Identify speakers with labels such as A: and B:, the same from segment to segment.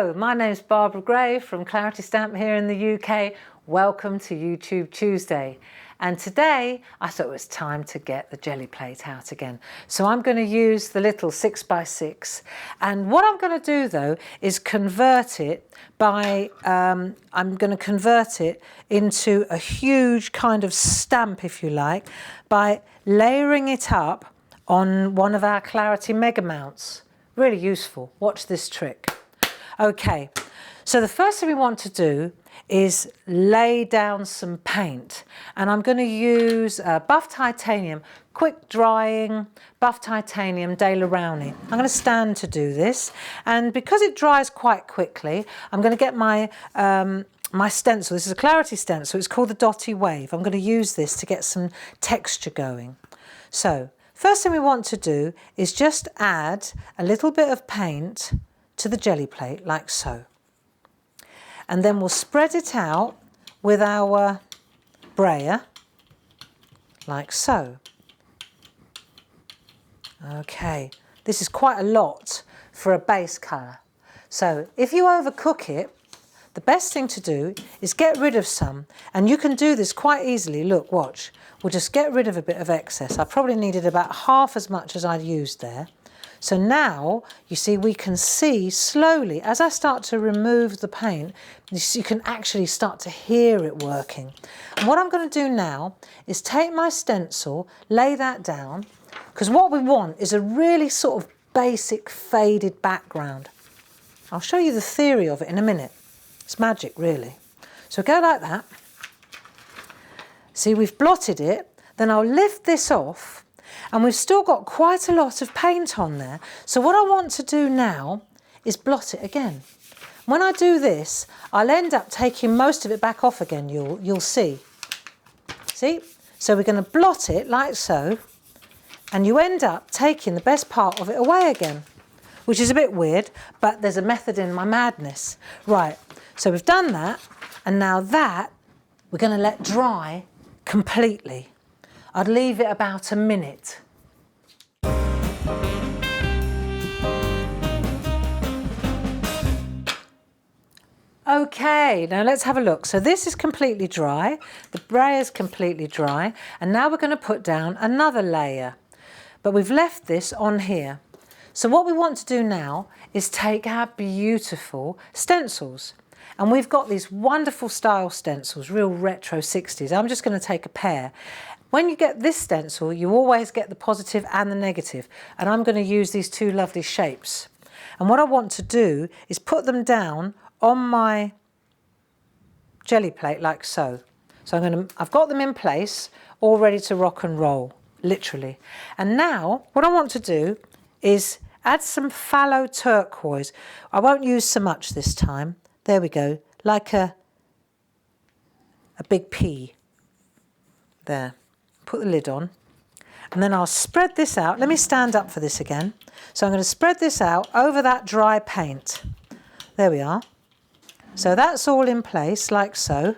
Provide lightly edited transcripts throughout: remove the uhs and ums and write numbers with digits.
A: Hello, my name's Barbara Gray from Clarity Stamp here in the UK. Welcome to YouTube Tuesday. And today I thought it was time to get the Gelli Plate out again. So I'm going to use the little 6x6. And what I'm going to do though is convert it by, I'm going to convert it into a huge kind of stamp, if you like, by layering it up on one of our Clarity Mega Mounts. Really useful. Watch this trick. Okay, so the first thing we want to do is lay down some paint, and I'm going to use buff titanium, quick drying buff titanium Daler Rowney. I'm going to stand to do this, and because it dries quite quickly, I'm going to get my my stencil. This is a Clarity stencil. It's called the Dotty Wave. I'm going to use this to get some texture going. So first thing we want to do is just add a little bit of paint to the Gelli plate like so. And then we'll spread it out with our brayer like so. Okay, this is quite a lot for a base colour. So if you overcook it, the best thing to do is get rid of some, and you can do this quite easily. Look, watch. We'll just get rid of a bit of excess. I probably needed about half as much as I'd used there. So now, you see, we can see slowly, as I start to remove the paint, you can actually start to hear it working. And what I'm going to do now is take my stencil, lay that down, because what we want is a really sort of basic faded background. I'll show you the theory of it in a minute. It's magic, really. So go like that. See, we've blotted it. Then I'll lift this off. And we've still got quite a lot of paint on there. So what I want to do now is blot it again. When I do this, I'll end up taking most of it back off again, you'll see. See? So we're going to blot it like so, and you end up taking the best part of it away again, which is a bit weird, but there's a method in my madness. Right, so we've done that, and now that we're going to let dry completely. I'd leave it about a minute. Okay, now let's have a look. So this is completely dry, the brayer's completely dry, and now we're going to put down another layer. But we've left this on here. So what we want to do now is take our beautiful stencils. And we've got these wonderful style stencils, real retro 60s. I'm just going to take a pair. When you get this stencil, you always get the positive and the negative. And I'm going to use these two lovely shapes. And what I want to do is put them down on my Gelli plate like so. So I've got them in place, all ready to rock and roll, literally. And now what I want to do is add some phthalo turquoise. I won't use so much this time. There we go, like a big pea. There. Put the lid on, and then I'll spread this out. Let me stand up for this again. So I'm going to spread this out over that dry paint. There we are. So that's all in place, like so.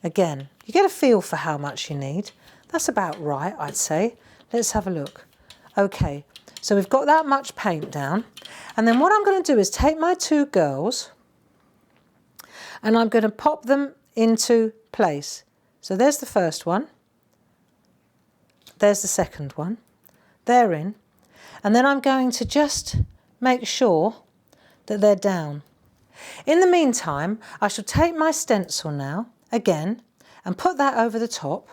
A: Again, you get a feel for how much you need. That's about right, I'd say. Let's have a look. Okay, so we've got that much paint down. And then what I'm going to do is take my two girls, and I'm going to pop them into place. So there's the first one. There's the second one. They're in. And then I'm going to just make sure that they're down. In the meantime, I shall take my stencil now, again, and put that over the top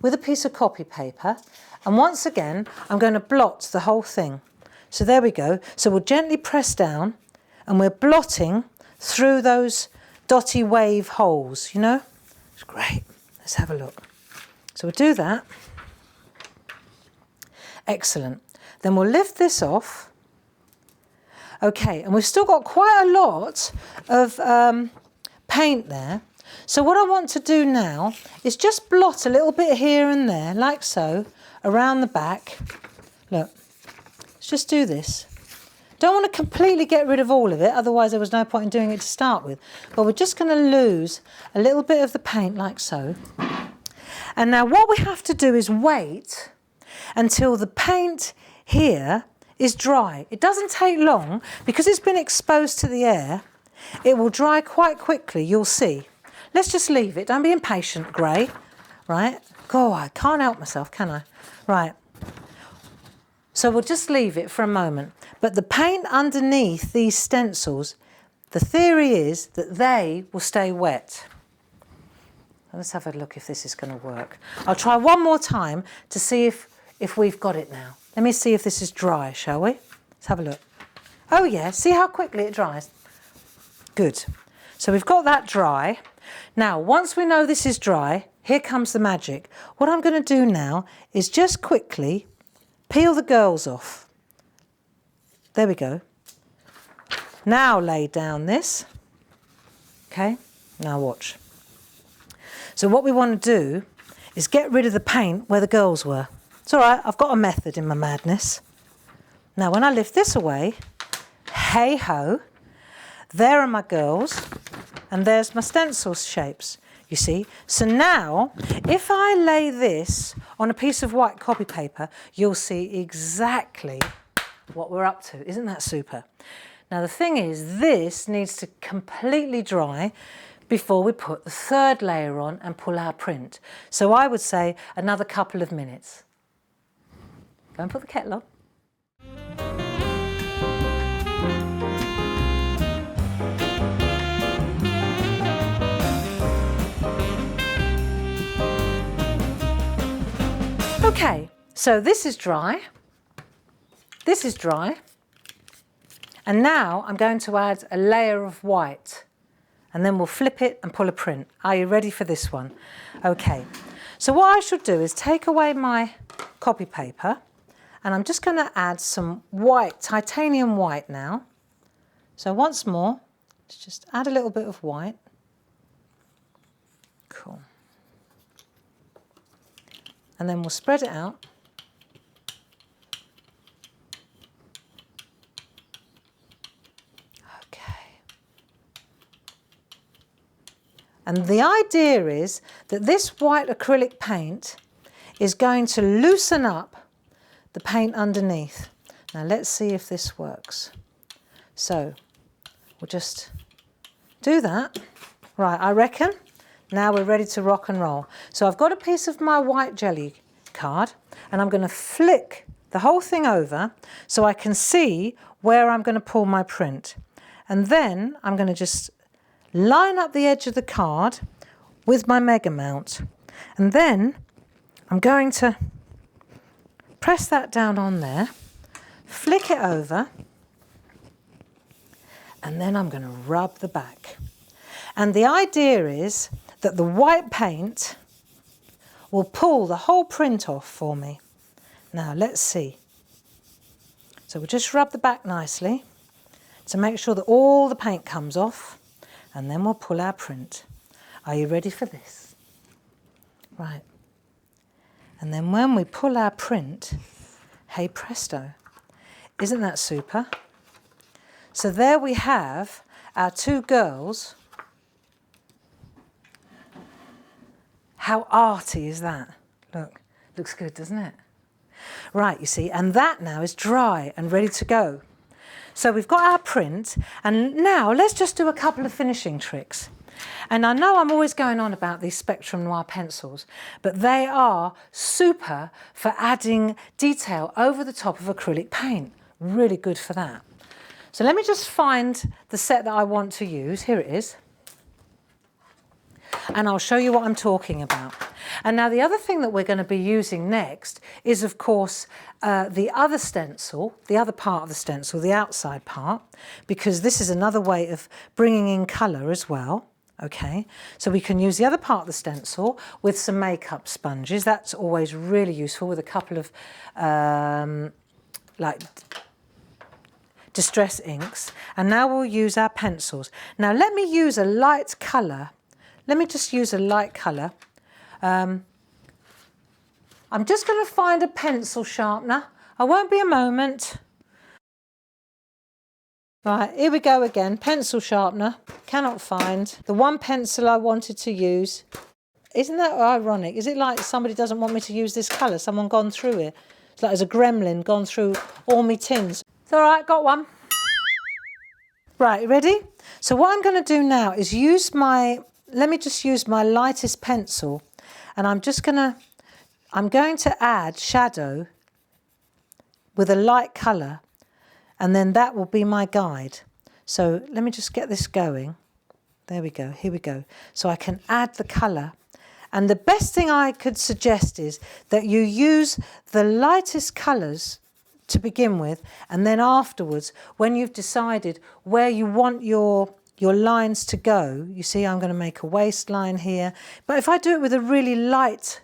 A: with a piece of copy paper. And once again, I'm going to blot the whole thing. So there we go. So we'll gently press down, and we're blotting through those Dotty Wave holes, you know? It's great. Let's have a look. So we'll do that. Excellent. Then we'll lift this off. Okay, and we've still got quite a lot of paint there. So what I want to do now is just blot a little bit here and there, like so, around the back. Look, let's just do this. Don't want to completely get rid of all of it, otherwise there was no point in doing it to start with. But we're just going to lose a little bit of the paint like so. And now what we have to do is wait until the paint here is dry. It doesn't take long because it's been exposed to the air. It will dry quite quickly, you'll see. Let's just leave it. Don't be impatient, Gray. Right? God, I can't help myself, can I? Right. So we'll just leave it for a moment. But the paint underneath these stencils, the theory is that they will stay wet. Let's have a look if this is going to work. I'll try one more time to see if we've got it now. Let me see if this is dry, shall we? Let's have a look. Oh yeah, see how quickly it dries? Good. So we've got that dry. Now, once we know this is dry, here comes the magic. What I'm going to do now is just quickly peel the girls off. There we go. Now lay down this. Okay, now watch. So what we want to do is get rid of the paint where the girls were. It's all right, I've got a method in my madness. Now when I lift this away, hey ho, there are my girls and there's my stencil shapes, you see. So now, if I lay this on a piece of white copy paper, you'll see exactly what we're up to. Isn't that super? Now the thing is, this needs to completely dry before we put the third layer on and pull our print. So I would say another couple of minutes. Go and put the kettle on. Okay, so this is dry. This is dry. And now I'm going to add a layer of white. And then we'll flip it and pull a print. Are you ready for this one? Okay, so what I should do is take away my copy paper and I'm just going to add some white, titanium white now. So once more, let's just add a little bit of white. Cool. And then we'll spread it out. And the idea is that this white acrylic paint is going to loosen up the paint underneath. Now let's see if this works. So we'll just do that. Right, I reckon now we're ready to rock and roll. So I've got a piece of my white jelly card and I'm going to flick the whole thing over so I can see where I'm going to pull my print. And then I'm going to just line up the edge of the card with my mega mount. And then I'm going to press that down on there, flick it over, and then I'm going to rub the back. And the idea is that the white paint will pull the whole print off for me. Now let's see. So we'll just rub the back nicely to make sure that all the paint comes off. And then we'll pull our print. Are you ready for this? Right. And then when we pull our print, hey presto, isn't that super? So there we have our two girls. How arty is that? Look, looks good, doesn't it? Right, you see, and that now is dry and ready to go. So we've got our print, and now let's just do a couple of finishing tricks. And I know I'm always going on about these Spectrum Noir pencils, but they are super for adding detail over the top of acrylic paint. Really good for that. So let me just find the set that I want to use. Here it is. And I'll show you what I'm talking about. And now the other thing that we're going to be using next is, of course, the other stencil, the other part of the stencil, the outside part, because this is another way of bringing in colour as well. Okay, so we can use the other part of the stencil with some makeup sponges. That's always really useful with a couple of like distress inks. And now we'll use our pencils. Now let me use a light colour. Let me just use a light colour. I'm just going to find a pencil sharpener. I won't be a moment. Right, here we go again. Pencil sharpener. Cannot find the one pencil I wanted to use. Isn't that ironic? Is it like somebody doesn't want me to use this colour? Someone gone through it. It's like there's a gremlin gone through all my tins. It's all right, got one. Right, ready? So what I'm going to do now is let me just use my lightest pencil, and I'm going to add shadow with a light colour, and then that will be my guide. So let me just get this going. There we go, here we go. So I can add the colour. And the best thing I could suggest is that you use the lightest colours to begin with, and then afterwards, when you've decided where you want your lines to go, you see I'm going to make a waistline here, but if I do it with a really light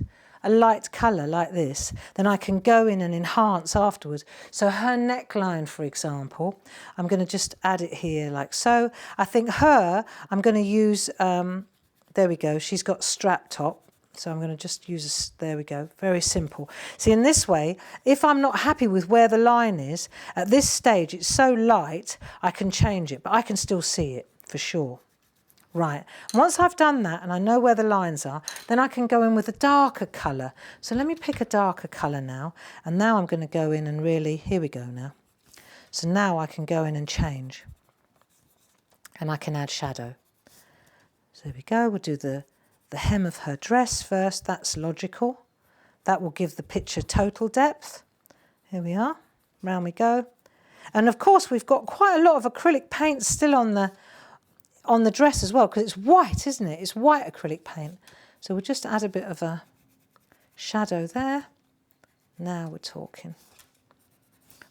A: colour like this, then I can go in and enhance afterwards. So her neckline, for example, I'm going to just add it here like so. I think I'm going to use, there we go, she's got strap top. So I'm going to just use there we go, very simple. See, in this way, if I'm not happy with where the line is, at this stage it's so light, I can change it, but I can still see it for sure. Right, once I've done that and I know where the lines are, then I can go in with a darker colour. So let me pick a darker colour now, and now I'm going to go in and really, here we go now. So now I can go in and change, and I can add shadow. So there we go, we'll do the hem of her dress first, that's logical. That will give the picture total depth. Here we are, round we go. And of course we've got quite a lot of acrylic paint still on the dress as well, because it's white, isn't it? It's white acrylic paint. So we'll just add a bit of a shadow there. Now we're talking.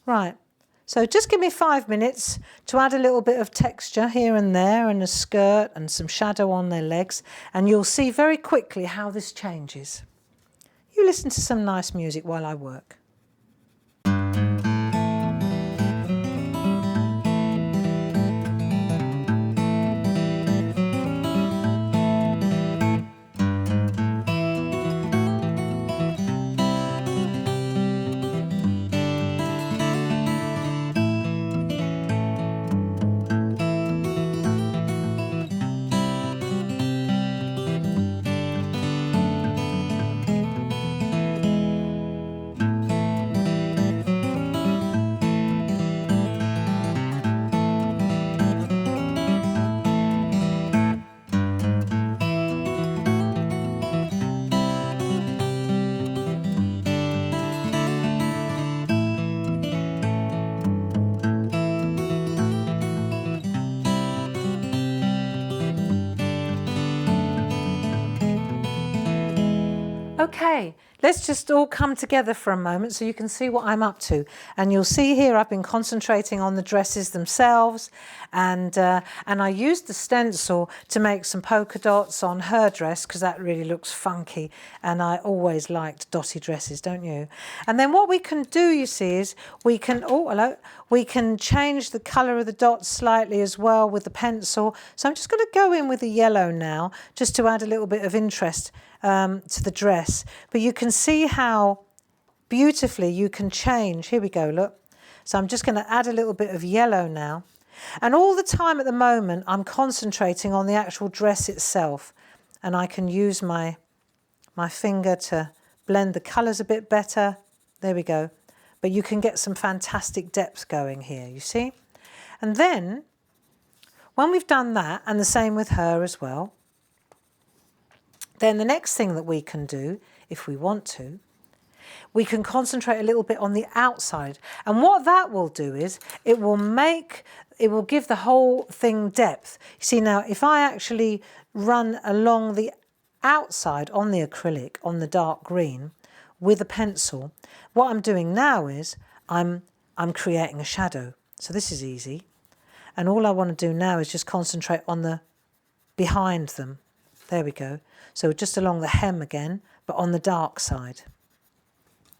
A: Right, so just give me 5 minutes to add a little bit of texture here and there, and a skirt and some shadow on their legs, and you'll see very quickly how this changes. You listen to some nice music while I work. Okay, let's just all come together for a moment so you can see what I'm up to. And you'll see here I've been concentrating on the dresses themselves, and I used the stencil to make some polka dots on her dress because that really looks funky, and I always liked dotty dresses, don't you? And then what we can do, you see, is we can change the colour of the dots slightly as well with the pencil. So I'm just going to go in with the yellow now just to add a little bit of interest to the dress, but you can see how beautifully you can change. Here we go, look. So I'm just going to add a little bit of yellow now, and all the time at the moment I'm concentrating on the actual dress itself, and I can use my finger to blend the colours a bit better. There we go. But you can get some fantastic depth going here, you see. And then when we've done that, and the same with her as well, then the next thing that we can do, if we want to, we can concentrate a little bit on the outside. And what that will do is it will give the whole thing depth. You see, now if I actually run along the outside on the acrylic, on the dark green, with a pencil, what I'm doing now is I'm creating a shadow. So this is easy. And all I want to do now is just concentrate on the behind them. There we go. So just along the hem again, but on the dark side.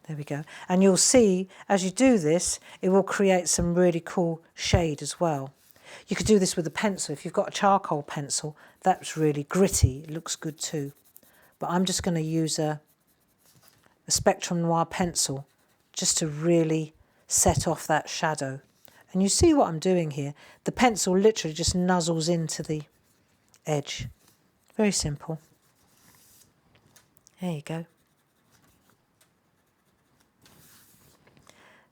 A: There we go. And you'll see, as you do this, it will create some really cool shade as well. You could do this with a pencil. If you've got a charcoal pencil, that's really gritty. It looks good too. But I'm just going to use a Spectrum Noir pencil just to really set off that shadow. And you see what I'm doing here? The pencil literally just nuzzles into the edge. Very simple. There you go.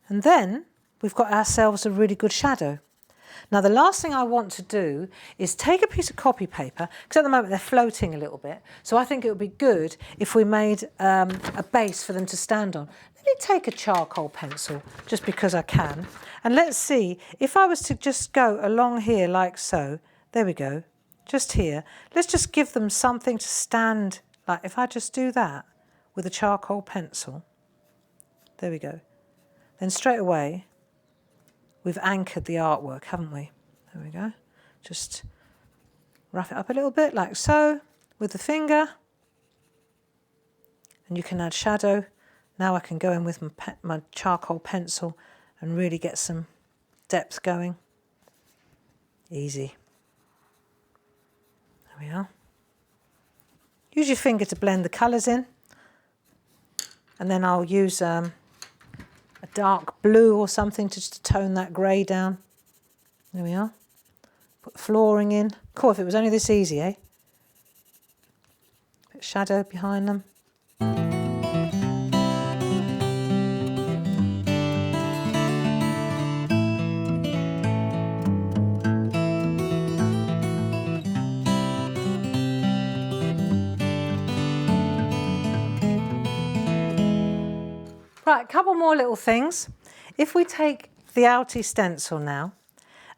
A: And then we've got ourselves a really good shadow. Now the last thing I want to do is take a piece of copy paper, because at the moment they're floating a little bit, so I think it would be good if we made a base for them to stand on. Let me take a charcoal pencil, just because I can, and let's see, if I was to just go along here like so, there we go, just here, let's just give them something to stand, like if I just do that with a charcoal pencil, there we go, then straight away we've anchored the artwork, haven't we? There we go. Just rough it up a little bit like so with the finger. And you can add shadow. Now I can go in with my charcoal pencil and really get some depth going. Easy. There we are. Use your finger to blend the colours in. And then I'll use a dark blue or something to just tone that grey down. There we are. Put flooring in. Cool, if it was only this easy, eh? Bit shadow behind them. Right, a couple more little things. If we take the outie stencil now,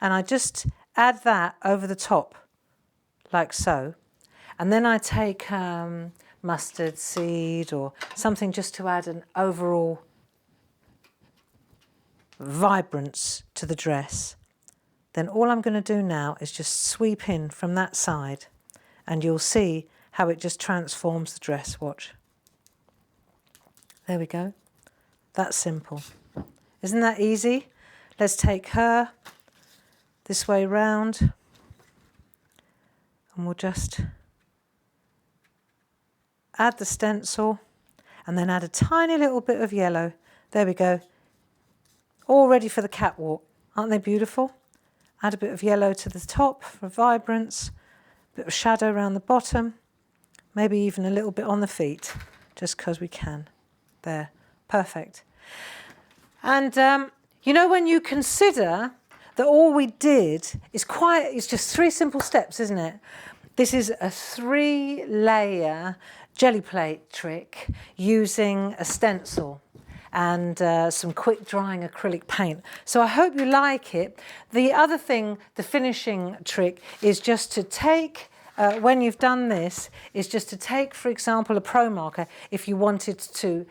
A: and I just add that over the top, like so, and then I take mustard seed or something just to add an overall vibrance to the dress, then all I'm going to do now is just sweep in from that side, and you'll see how it just transforms the dress. Watch. There we go. That's simple. Isn't that easy? Let's take her this way round, and we'll just add the stencil and then add a tiny little bit of yellow. There we go. All ready for the catwalk. Aren't they beautiful? Add a bit of yellow to the top for vibrance, a bit of shadow around the bottom, maybe even a little bit on the feet, just because we can. There. Perfect. And you know, when you consider that all we did is it's just 3 simple steps, isn't it? This is a 3-layer jelly plate trick using a stencil and some quick drying acrylic paint. So I hope you like it. The other thing, the finishing trick, is just to take when you've done this, is just to take, for example, a pro marker if you wanted to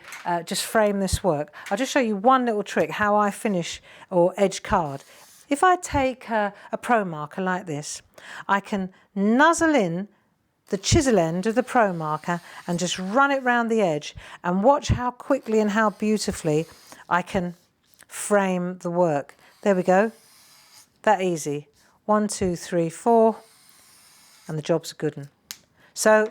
A: just frame this work. I'll just show you one little trick, how I finish or edge card. If I take a pro marker like this, I can nuzzle in the chisel end of the pro marker and just run it round the edge, and watch how quickly and how beautifully I can frame the work. There we go. That easy. 1, 2, 3, 4. And the job's a good one. So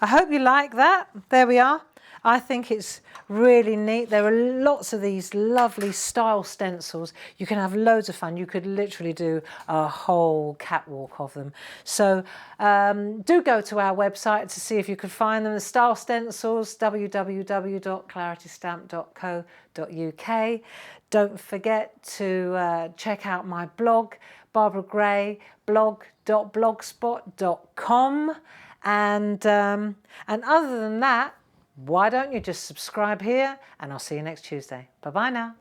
A: I hope you like that. There we are. I think it's really neat. There are lots of these lovely style stencils. You can have loads of fun. You could literally do a whole catwalk of them. So do go to our website to see if you could find them. The style stencils, www.claritystamp.co.uk. Don't forget to check out my blog, Barbara Gray, blog.blogspot.com. And other than that, why don't you just subscribe here, and I'll see you next Tuesday. Bye-bye now.